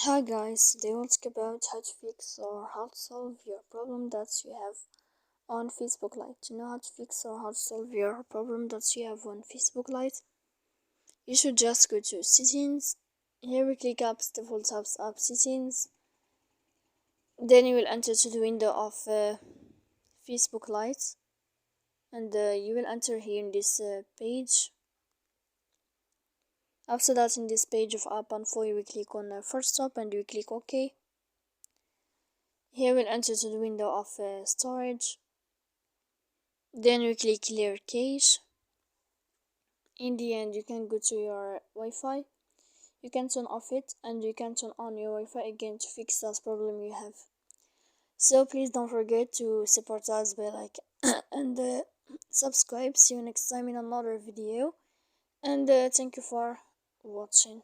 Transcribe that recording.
Hi guys, today we'll talk about how to fix or how to solve your problem that you have on Facebook Lite. To know how to fix or how to solve your problem that you have on Facebook Lite, you should just go to settings. Here we click up default tabs app settings. Then you will enter to the window of Facebook Lite, and you will enter here in this page. After that, in this page of app info, you will click on first stop and you click OK. Here we'll enter to the window of storage. Then we click clear cache. In the end, you can go to your Wi-Fi. You can turn off it and you can turn on your Wi-Fi again to fix that problem you have. So please don't forget to support us by like and subscribe. See you next time in another video. And thank you for watching.